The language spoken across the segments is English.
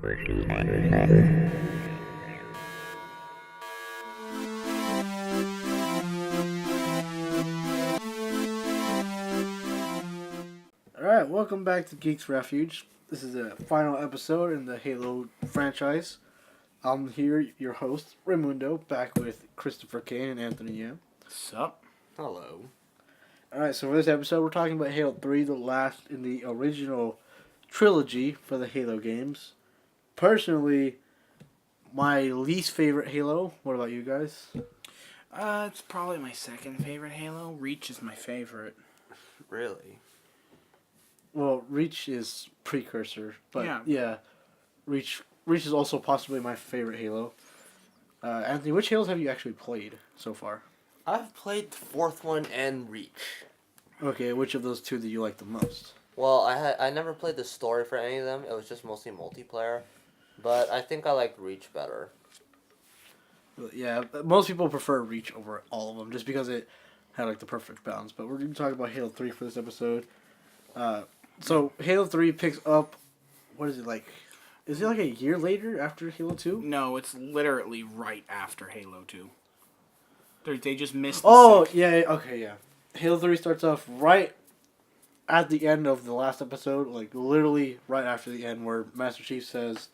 Alright, welcome back to Geeks Refuge. This is the final episode in the Halo franchise. I'm here, your host, Raimundo, back with Christopher Kane and Anthony Yam. Sup? Hello. Alright, so for this episode, we're talking about Halo 3, the last in the original trilogy for the Halo games. Personally, my least favorite Halo. What about you guys? It's probably my second favorite Halo. Reach is my favorite. Really? Well, Reach is precursor, but Yeah. Reach is also possibly my favorite Halo. Anthony, which Halos have you actually played so far? I've played the fourth one and Reach. Okay, which of those two do you like the most? Well, I never played the story for any of them. It was just mostly multiplayer. But I think I like Reach better. Yeah, most people prefer Reach over all of them just because it had like the perfect balance. But we're going to talk about Halo 3 for this episode. So Halo 3 picks up, what is it like? Is it like a year later after Halo 2? No, it's literally right after Halo 2. They just missed Yeah. Halo 3 starts off right at the end of the last episode, like literally right after the end where Master Chief says,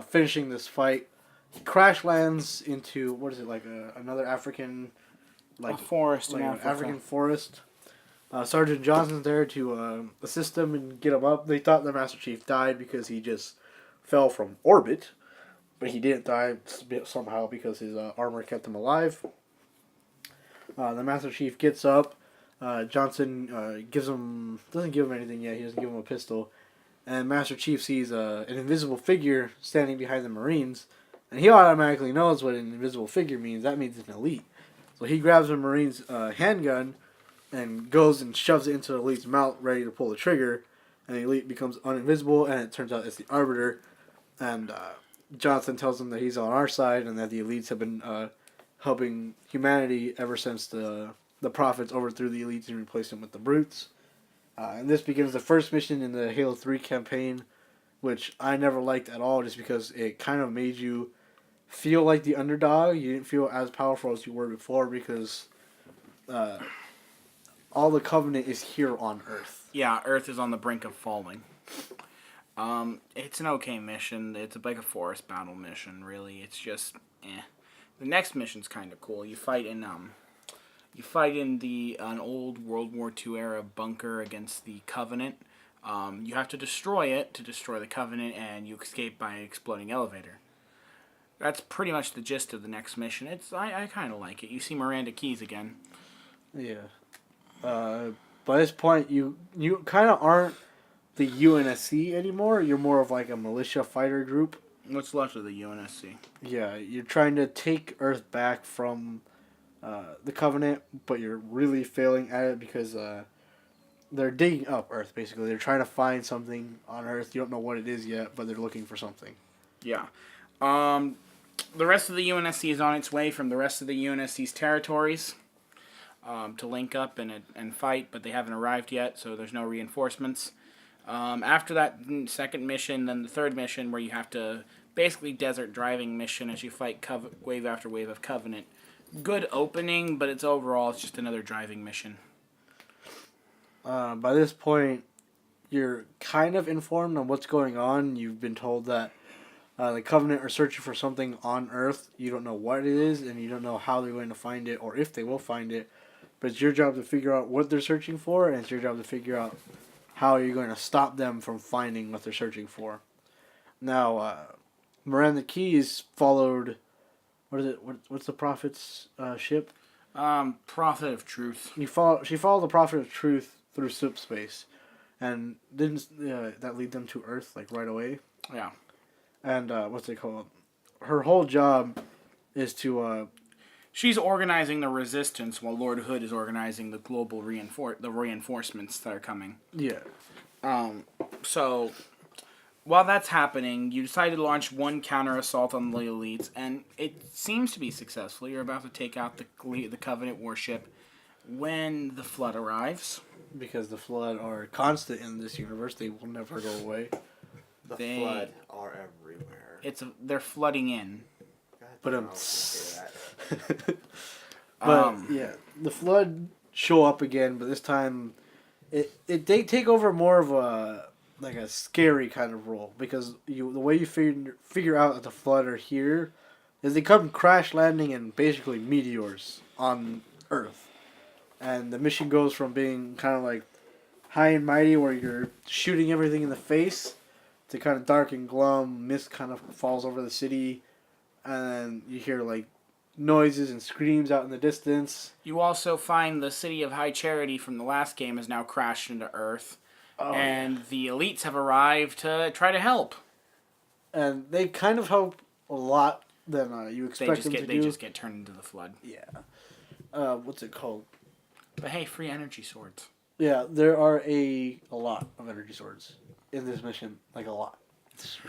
finishing this fight, he crash lands into, what is it, like another African, like a forest like in an Africa. African forest. Sergeant Johnson's there to assist him and get him up. They thought the Master Chief died because he just fell from orbit, but he didn't die somehow because his armor kept him alive. The Master Chief gets up. Johnson doesn't give him anything yet. He doesn't give him a pistol. And Master Chief sees an invisible figure standing behind the Marines, and he automatically knows what an invisible figure means. That means an elite. So he grabs a Marine's handgun and goes and shoves it into the elite's mouth, ready to pull the trigger. And the elite becomes uninvisible, and it turns out it's the Arbiter. And Johnson tells him that he's on our side, and that the elites have been helping humanity ever since the Prophets overthrew the elites and replaced them with the brutes. And this begins the first mission in the Halo 3 campaign, which I never liked at all, just because it kind of made you feel like the underdog. You didn't feel as powerful as you were before because all the Covenant is here on Earth. Yeah, Earth is on the brink of falling. It's an okay mission. It's like a forest battle mission, really. It's just, eh. The next mission's kind of cool. You fight in an old World War II era bunker against the Covenant. You have to destroy it to destroy the Covenant, and you escape by an exploding elevator. That's pretty much the gist of the next mission. I kind of like it. You see Miranda Keyes again. Yeah. By this point, you kind of aren't the UNSC anymore. You're more of like a militia fighter group. What's left of the UNSC? Yeah, you're trying to take Earth back from the Covenant, but you're really failing at it because they're digging up Earth, basically. They're trying to find something on Earth. You don't know what it is yet, but they're looking for something. Yeah. The rest of the UNSC is on its way from the rest of the UNSC's territories to link up and fight, but they haven't arrived yet, so there's no reinforcements. After that second mission, then the third mission, where you have to basically desert driving mission as you fight wave after wave of Covenant. Good opening, but it's just another driving mission. By this point, you're kind of informed on what's going on. You've been told that the Covenant are searching for something on Earth. You don't know what it is, and you don't know how they're going to find it, or if they will find it. But it's your job to figure out what they're searching for, and it's your job to figure out how you're going to stop them from finding what they're searching for. Now, Miranda Keyes followed... What is it? What's the Prophet's ship? Prophet of Truth. She followed the Prophet of Truth through space, and didn't that lead them to Earth like right away? Yeah. And what's it called? Her whole job is to. She's organizing the resistance while Lord Hood is organizing the global reinforcements that are coming. Yeah. So while that's happening, you decide to launch one counter-assault on the elites, and it seems to be successful. You're about to take out the Covenant warship when the Flood arrives. Because the Flood are constant in this universe. They will never go away. The flood are everywhere. They're flooding in. But that. yeah, the flood show up again, but this time, they take over more of a like a scary kind of role because the way you figure out that the flood are here is they come crash landing in basically meteors on Earth, and the mission goes from being kind of like high and mighty where you're shooting everything in the face to kind of dark and glum. Mist kind of falls over the city, and then you hear like noises and screams out in the distance. You also find the city of High Charity from the last game has now crashed into Earth. And the elites have arrived to try to help. And they kind of help a lot than you expect them to do. They just get turned into the flood. Yeah. What's it called? But hey, free energy swords. Yeah, there are a lot of energy swords in this mission. Like, a lot.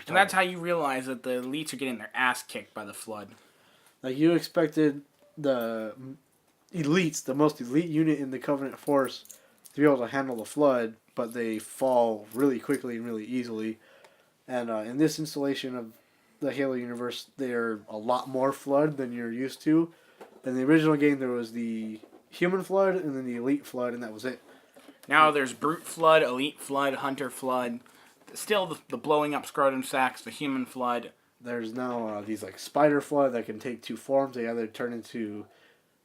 And that's how you realize that the elites are getting their ass kicked by the flood. Like, you expected the elites, the most elite unit in the Covenant force, to be able to handle the flood, but they fall really quickly and really easily. And in this installation of the Halo universe, they're a lot more flood than you're used to. In the original game, there was the human flood and then the elite flood, and that was it. Now there's brute flood, elite flood, hunter flood. Still the blowing up scrotum sacks, the human flood. There's now these like spider flood that can take two forms. They either turn into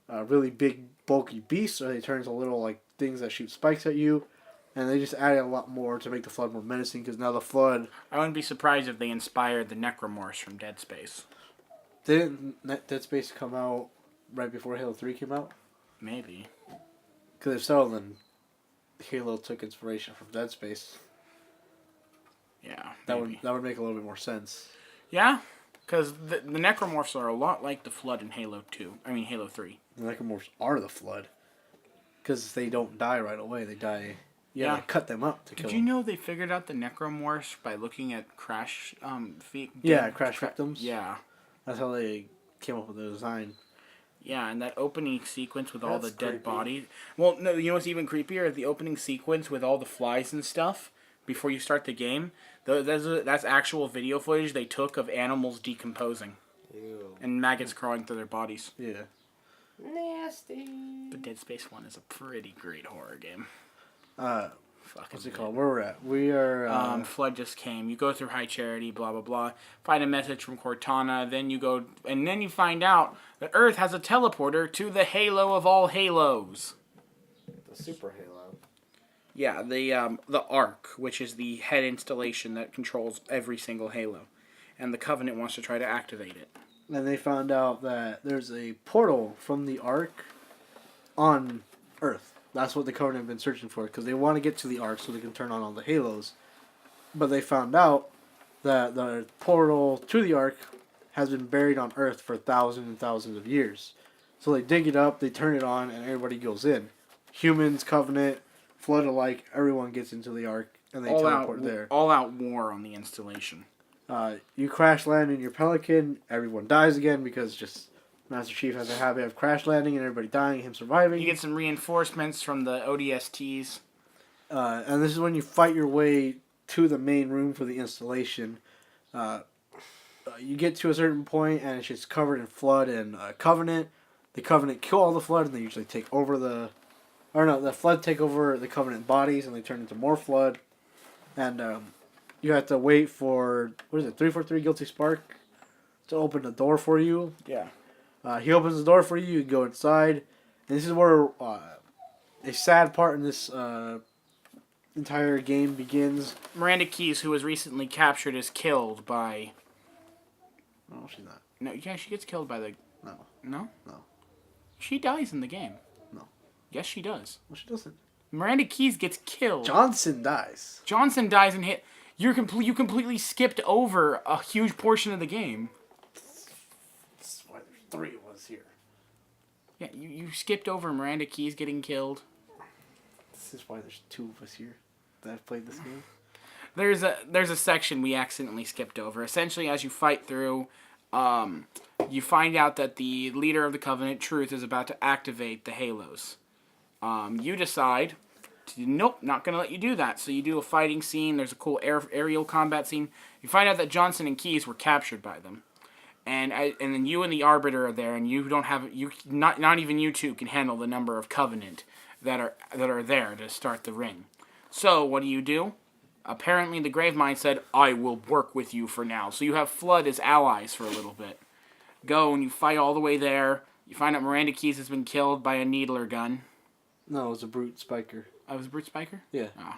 really big, bulky beasts, or they turn into little like things that shoot spikes at you. And they just added a lot more to make the flood more menacing, because now the flood... I wouldn't be surprised if they inspired the Necromorphs from Dead Space. Didn't Dead Space come out right before Halo 3 came out? Maybe. Because if so, then Halo took inspiration from Dead Space. Yeah, that would make a little bit more sense. Yeah, because the Necromorphs are a lot like the Flood in Halo 3. The Necromorphs are the Flood. Because they don't die right away. They die... Yeah, cut them up to kill them. Did you know they figured out the Necromorphs by looking at crash crash victims? Yeah. That's how they came up with the design. Yeah, and that opening sequence with all the dead bodies. Well, no, you know what's even creepier? The opening sequence with all the flies and stuff before you start the game. That's actual video footage they took of animals decomposing. Ew. And maggots crawling through their bodies. Yeah. Nasty. But Dead Space 1 is a pretty great horror game. What's it called? Where we're at? We are... Flood just came. You go through High Charity, blah, blah, blah. Find a message from Cortana. Then you go... And then you find out that Earth has a teleporter to the Halo of all Halos. The Super Halo. Yeah, the Ark, which is the head installation that controls every single Halo. And the Covenant wants to try to activate it. And they found out that there's a portal from the Ark on Earth. That's what the Covenant have been searching for, because they want to get to the Ark so they can turn on all the Halos. But they found out that the portal to the Ark has been buried on Earth for thousands and thousands of years. So they dig it up, they turn it on, and everybody goes in. Humans, Covenant, Flood alike, everyone gets into the Ark, and they teleport there. All out war on the installation. You crash land in your Pelican, everyone dies again because just... Master Chief has a habit of crash landing and everybody dying and him surviving. You get some reinforcements from the ODSTs. And this is when you fight your way to the main room for the installation. You get to a certain point and it's just covered in Flood and Covenant. The Covenant kill all the Flood and they usually take over the Flood take over the Covenant bodies and they turn into more Flood. And you have to wait for, 343 Guilty Spark to open the door for you. Yeah. He opens the door for you, you go inside, and this is where a sad part in this entire game begins. Miranda Keyes, who was recently captured, is killed by... No, she's not. No, yeah, she gets killed by the... No. No? No. She dies in the game. No. Yes, she does. No, she doesn't. Miranda Keyes gets killed. Johnson dies. Johnson dies and hit... You completely skipped over a huge portion of the game. That's why there's 3 of us here. Yeah, you skipped over Miranda Keyes getting killed. This is why there's 2 of us here that have played this game. There's a section we accidentally skipped over. Essentially, as you fight through, you find out that the leader of the Covenant, Truth, is about to activate the Halos. You decide Nope, not going to let you do that. So you do a fighting scene. There's a cool aerial combat scene. You find out that Johnson and Keyes were captured by them. And then you and the Arbiter are there, and you don't have not even you two can handle the number of Covenant that are there to start the ring. So what do? Apparently the Gravemind said, "I will work with you for now." So you have Flood as allies for a little bit. Go and you fight all the way there. You find out Miranda Keyes has been killed by a needler gun. No, it was a brute spiker. Oh, it was a brute spiker? Yeah. Oh.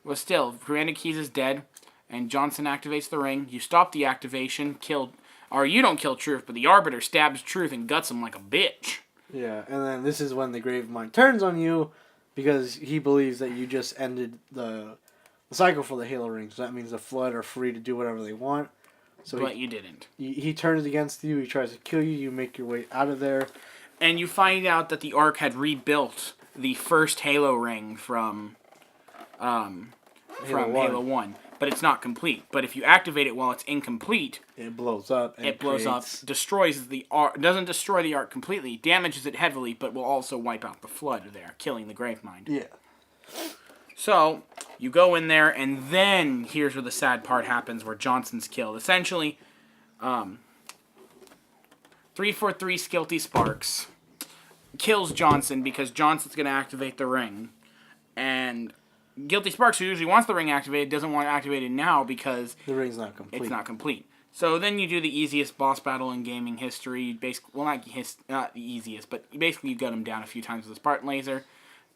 Well, still, Miranda Keyes is dead, and Johnson activates the ring. You stop the activation, you don't kill Truth, but the Arbiter stabs Truth and guts him like a bitch. Yeah, and then this is when the Gravemind turns on you because he believes that you just ended the cycle for the Halo rings. So that means the Flood are free to do whatever they want. So But you didn't. He turns against you, he tries to kill you, you make your way out of there. And you find out that the Ark had rebuilt the first Halo ring from Halo 1. But it's not complete. But if you activate it while it's incomplete, it blows up. And destroys the Ark. Doesn't destroy the Ark completely, damages it heavily, but will also wipe out the Flood there, killing the Gravemind. Yeah. So, you go in there, and then here's where the sad part happens, where Johnson's killed. Essentially, 343 Skilty Sparks kills Johnson because Johnson's going to activate the ring. And Guilty Sparks, who usually wants the ring activated, doesn't want to activate it now because the ring's not complete. It's not complete. So then you do the easiest boss battle in gaming history. Not the easiest, but basically you gut him down a few times with a Spartan laser.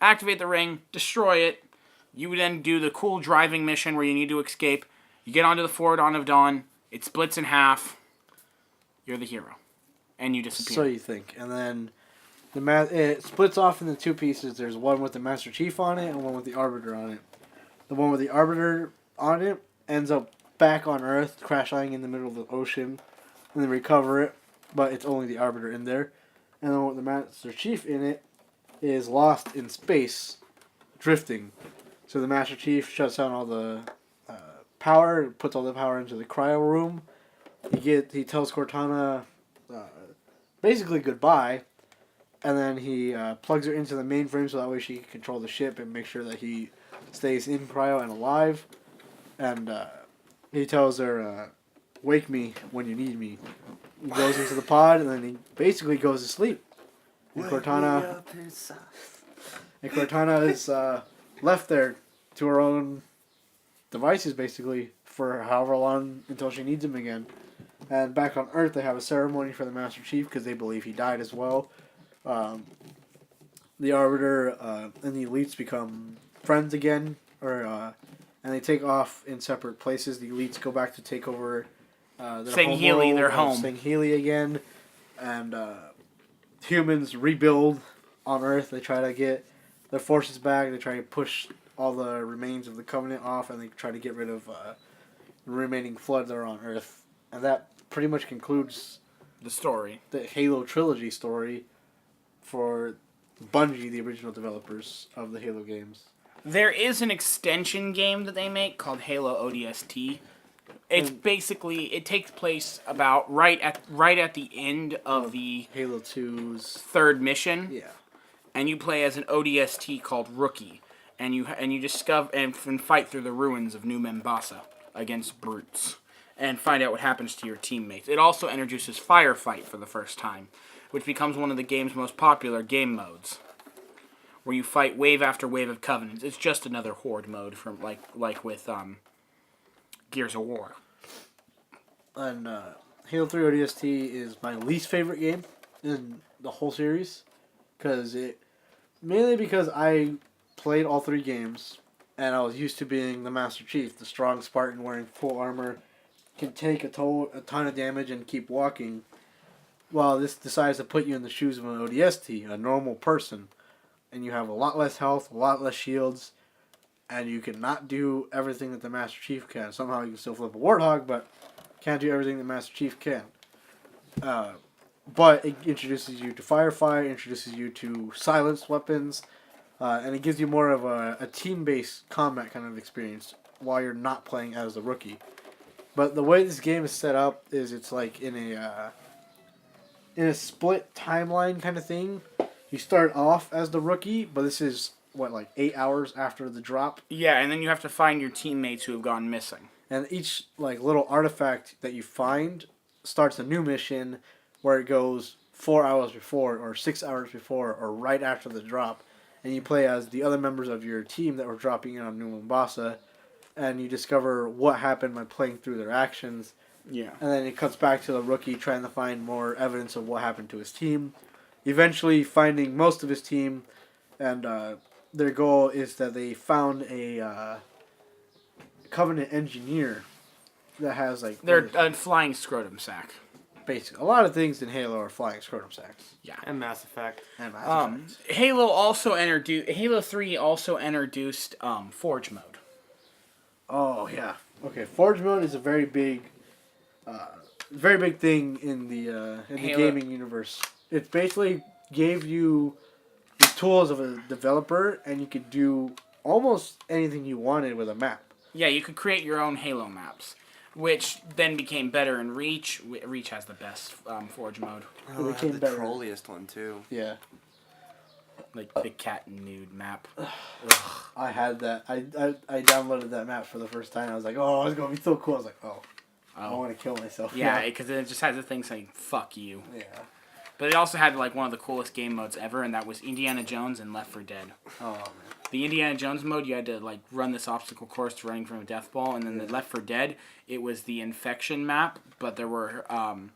Activate the ring, destroy it. You would then do the cool driving mission where you need to escape. You get onto the Forward On of Dawn. It splits in half. You're the hero. And you disappear. So you think. And then it splits off into two pieces. There's one with the Master Chief on it and one with the Arbiter on it. The one with the Arbiter on it ends up back on Earth, crash landing in the middle of the ocean, and then recover it, but it's only the Arbiter in there. And the one with the Master Chief in it is lost in space, drifting. So the Master Chief shuts down all the power, puts all the power into the cryo room. He tells Cortana basically goodbye, and then he plugs her into the mainframe so that way she can control the ship and make sure that he stays in cryo and alive. And he tells her, "Wake me when you need me." He goes into the pod, and then he basically goes to sleep. And Cortana is left there to her own devices, basically, for however long until she needs him again. And back on Earth, they have a ceremony for the Master Chief because they believe he died as well. The Arbiter and the Elites become friends again, and they take off in separate places. The Elites go back to take over their home. Sangheili again, and humans rebuild on Earth. They try to get their forces back. They try to push all the remains of the Covenant off, and they try to get rid of the remaining Flood that are on Earth. And that pretty much concludes the story. The Halo trilogy story for Bungie, the original developers of the Halo games. There is an extension game that they make called Halo ODST. It's basically, it takes place about right at the end of the Halo 2's third mission. Yeah. And you play as an ODST called Rookie, and you discover and fight through the ruins of New Mombasa against brutes, and find out what happens to your teammates. It also introduces Firefight for the first time, which becomes one of the game's most popular game modes, where you fight wave after wave of Covenants. It's just another Horde mode from like with Gears of War. And Halo 3 ODST is my least favorite game in the whole series, mainly because I played all three games, and I was used to being the Master Chief, the strong Spartan wearing full armor, can take a ton of damage and keep walking, while this decides to put you in the shoes of an ODST, a normal person, and you have a lot less health, a lot less shields, and you cannot do everything that the Master Chief can. Somehow you can still flip a Warthog, but can't do everything the Master Chief can. But it introduces you to Firefight, introduces you to silenced weapons, and it gives you more of a team-based combat kind of experience while you're not playing as the Rookie. But the way this game is set up is it's like in a split timeline kind of thing. You start off as the Rookie, but this is like 8 hours after the drop. Yeah, and then you have to find your teammates who have gone missing. And each like little artifact that you find starts a new mission where it goes 4 hours before or 6 hours before or right after the drop. And you play as the other members of your team that were dropping in on New Mombasa. And you discover what happened by playing through their actions. Yeah. And then it cuts back to the rookie trying to find more evidence of what happened to his team. Eventually finding most of his team. And their goal is that they found a Covenant engineer that has like... They're a flying scrotum sack. Basically, a lot of things in Halo are flying scrotum sacks. Yeah. And Mass Effect. And Mass Effect. Halo 3 also introduced Forge mode. Oh yeah. Okay, Forge mode is a very big thing in the gaming universe. It basically gave you the tools of a developer, and you could do almost anything you wanted with a map. Yeah, you could create your own Halo maps, which then became better in Reach. Reach has the best Forge mode. Oh, It I became have the better. trolliest one too. Yeah, Like the cat nude map. I had that. I downloaded that map for the first time. I was like, oh, it's gonna be so cool. I was like, oh. I want to kill myself. Yeah, because it just has a thing saying "fuck you." Yeah. But it also had like one of the coolest game modes ever, and that was Indiana Jones and Left 4 Dead. Oh man. The Indiana Jones mode, you had to like run this obstacle course running from a death ball, and then the Left 4 Dead, it was the infection map, but there were and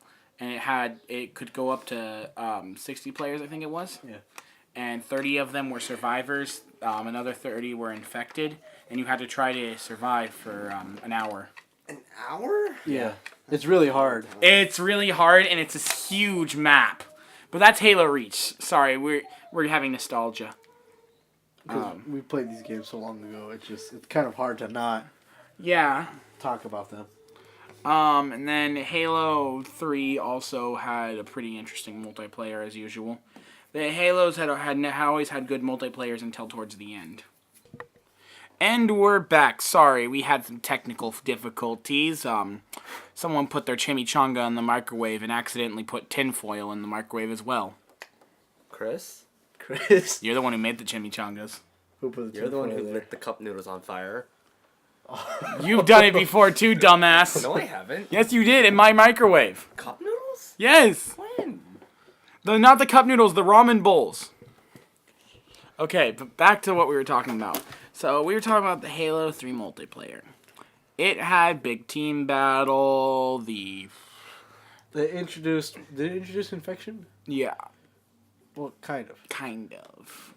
it could go up to 60 players, I think it was. Yeah. And 30 of them were survivors. Another 30 were infected, and you had to try to survive for an hour. An hour? Yeah. It's really hard. It's really hard, and it's a huge map. But that's Halo Reach. Sorry, we're having nostalgia. We played these games so long ago. It's kind of hard to not Yeah. talk about them. And then Halo 3 also had a pretty interesting multiplayer as usual. The Halos had always had good multiplayers until towards the end. And we're back. Sorry, we had some technical difficulties. Someone put their chimichanga in the microwave and accidentally put tinfoil in the microwave as well. Chris? Chris, You're the one who made the chimichangas. who put the You're the one who tinfoil there? lit the cup noodles on fire. You've done it before too, dumbass. No, I haven't. Yes, you did in my microwave. Cup noodles? Yes. When? Not the cup noodles, the ramen bowls. Okay, but back to what we were talking about. So we were talking about the Halo 3 multiplayer. It had big team battle, Did it introduce infection? yeah, Well, kind of. kind of.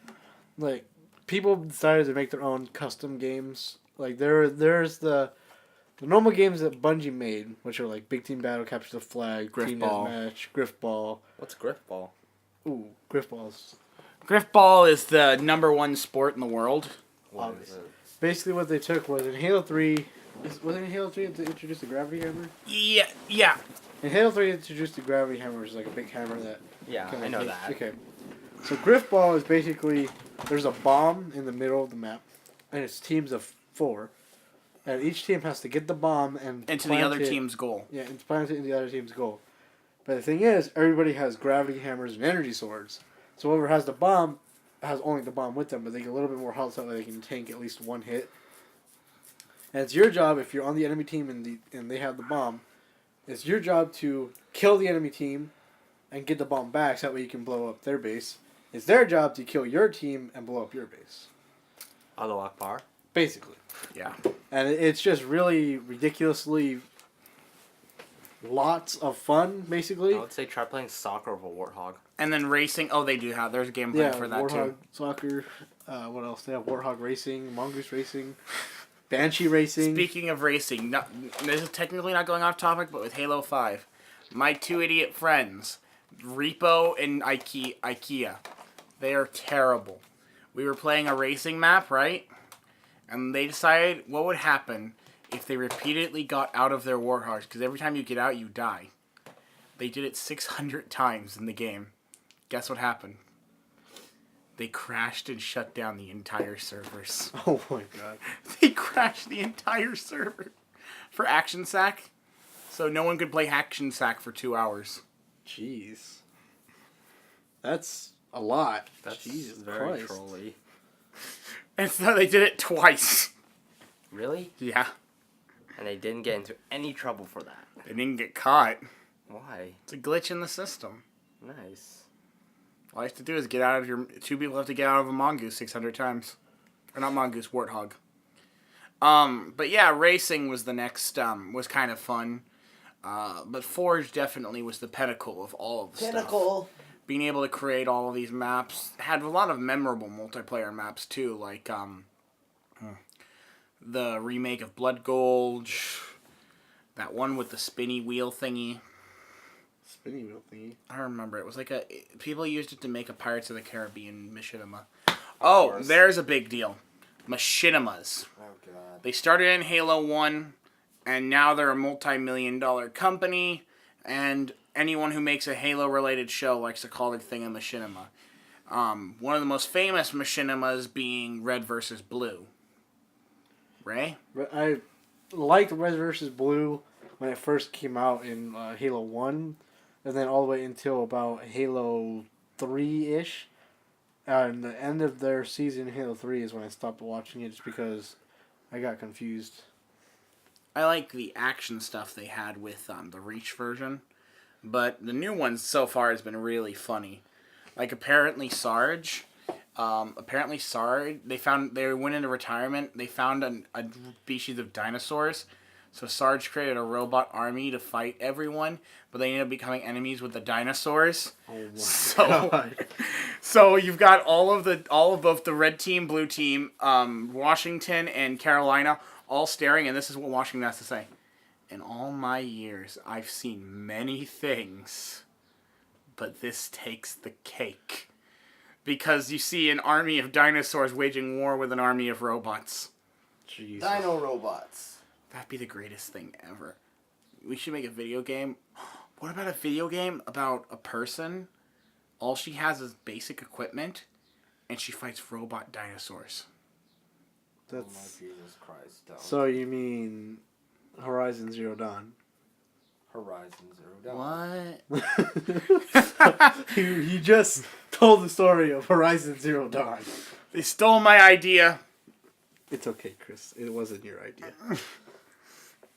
Like, people decided to make their own custom games. Like, there's the normal games that Bungie made, which are like Big Team Battle, Capture the Flag, Griff Team Ball. Deathmatch, Griff Ball. What's Griff Ball? Ooh, Griff Balls. Griffball is the #1 sport in the world. What is Obviously. it? Basically, what they took was in Halo 3. Was it in Halo 3 to introduce the gravity hammer? Yeah. In Halo 3, they introduced the gravity hammer, which is like a big hammer that. Yeah, can, I know like, that. Okay. So Griff Ball is basically there's a bomb in the middle of the map, and it's teams of 4, and each team has to get the bomb and Into the plant other it- team's goal. Yeah, and plant it in the other team's goal. But the thing is, everybody has gravity hammers and energy swords. So whoever has the bomb has only the bomb with them, but they get a little bit more health so that they can tank at least one hit. And it's your job, if you're on the enemy team and they have the bomb, it's your job to kill the enemy team and get the bomb back so that way you can blow up their base. It's their job to kill your team and blow up your base. Allahu Akbar. Basically. Yeah. And it's just really ridiculously lots of fun, basically. I would say try playing soccer with a warthog. And then racing. Oh, they do have. There's a gameplay Yeah, for that Warthog too. Soccer. What else? They have Warthog Racing, Mongoose Racing, Banshee Racing. Speaking of racing, this is technically not going off topic, but with Halo 5, my 2 idiot friends, Repo and Ikea, they are terrible. We were playing a racing map, right? And they decided what would happen if they repeatedly got out of their Warthogs, because every time you get out, you die. They did it 600 times in the game. Guess what happened? They crashed and shut down the entire servers. Oh my god. They crashed the entire server for Action Sack, so no one could play Action Sack for 2 hours. Jeez. That's a lot. That's Jesus very Christ. trolly. And so they did it twice. Really? Yeah. And they didn't get into any trouble for that. They didn't get caught. Why? It's a glitch in the system. Nice. All you have to do is get out of your... Two people have to get out of a mongoose 600 times. Or not mongoose, warthog. But yeah, racing was the next, was kind of fun. But Forge definitely was the pinnacle of all of the stuff. Being able to create all of these maps. Had a lot of memorable multiplayer maps too, like, the remake of Blood Gulch. That one with the spinny wheel thingy. Spinning wheel thingy. I remember. It was like a... People used it to make a Pirates of the Caribbean machinima. Oh, there's a big deal. Machinimas. Oh god. They started in Halo 1, and now they're a multi-million-dollar company, and anyone who makes a Halo-related show likes to call their thing a machinima. One of the most famous machinimas being Red vs. Blue. Ray? I liked Red vs. Blue when it first came out in Halo 1, and then all the way until about Halo 3-ish. And the end of their season, Halo 3, is when I stopped watching it just because I got confused. I like the action stuff they had with the Reach version, but the new one so far has been really funny. Like, apparently Sarge, they went into retirement, they found a species of dinosaurs, so Sarge created a robot army to fight everyone, but they ended up becoming enemies with the dinosaurs. Oh my god. So you've got all of both the red team, blue team, Washington and Carolina all staring, and this is what Washington has to say. In all my years, I've seen many things, but this takes the cake. Because you see an army of dinosaurs waging war with an army of robots. Jesus. Dino robots. That'd be the greatest thing ever. We should make a video game. What about a video game about a person? All she has is basic equipment, and she fights robot dinosaurs. That's... Oh my Jesus Christ. Don't. So you mean Horizon Zero Dawn? Horizon Zero Dawn. What? He just told the story of Horizon Zero Dawn. They stole my idea. It's okay, Chris. It wasn't your idea.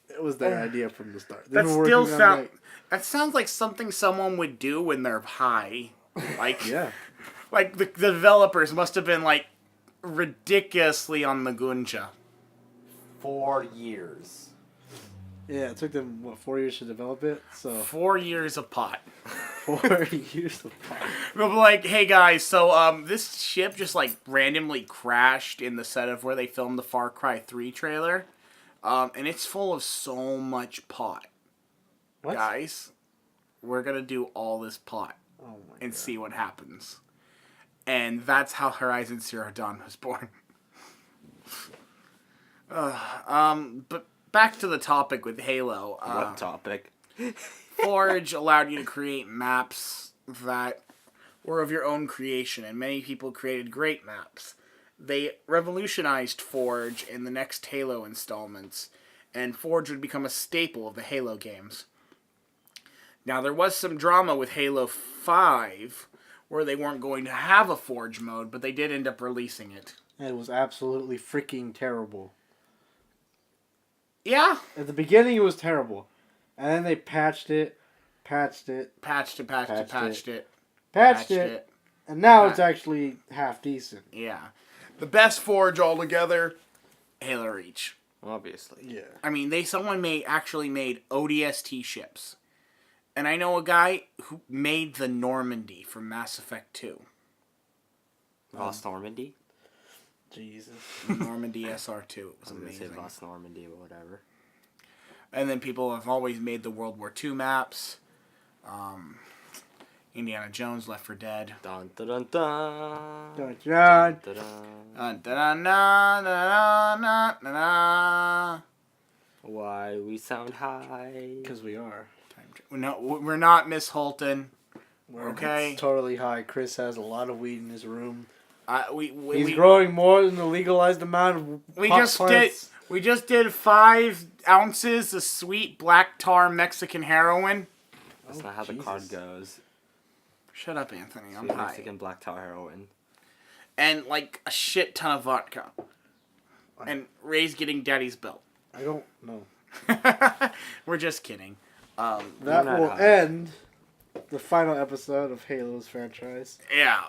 It was their idea from the start. That still sounds... That sounds like something someone would do when they're high. Like, yeah. Like, the developers must have been, like, ridiculously on the gunja. 4 years. Yeah, it took them, 4 years to develop it? So 4 years of pot. 4 years of pot. They'll be like, hey guys, so this ship just like randomly crashed in the set of where they filmed the Far Cry 3 trailer. And it's full of so much pot. What? Guys, we're gonna do all this pot and see what happens. And that's how Horizon Zero Dawn was born. But back to the topic with Halo. What topic? Forge allowed you to create maps that were of your own creation, and many people created great maps. They revolutionized Forge in the next Halo installments, and Forge would become a staple of the Halo games. Now, there was some drama with Halo 5, where they weren't going to have a Forge mode, but they did end up releasing it. And it was absolutely freaking terrible. Yeah. At the beginning, it was terrible. And then they patched it. Patched it. And now it's actually half decent. Yeah. The best Forge altogether, Halo Reach. Obviously. Yeah. I mean, someone actually made ODST ships. And I know a guy who made the Normandy from Mass Effect 2. Voss Normandy? Jesus. Normandy SR2. It was I'm amazing. gonna say Voss Normandy, but whatever. And then people have always made the World War II maps. Indiana Jones, Left 4 Dead. Dun dun dun dun. Dun, dun. Dun, dun. Dun, dun, dun, dun, dun, dun, dun, dun. Why we sound high? Because we are. No, we're not Miss Holton. We're Okay. totally high. Chris has a lot of weed in his room. He's growing more than the legalized amount of plants. We just did 5 ounces of sweet black tar Mexican heroin. That's not how the card goes. Shut up, Anthony. I'm Sweet high. Mexican black tar heroin. and like a shit ton of vodka. And Ray's getting Daddy's belt. I don't know. We're just kidding. That not will high. end the final episode of Halo's franchise. Yeah.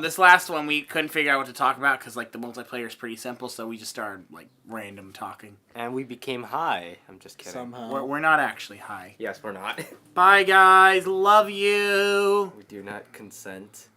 This last one we couldn't figure out what to talk about because like the multiplayer is pretty simple, so we just started like random talking. And we became high. I'm just kidding. Somehow. We're not actually high. Yes, we're not. Bye guys, love you. We do not consent.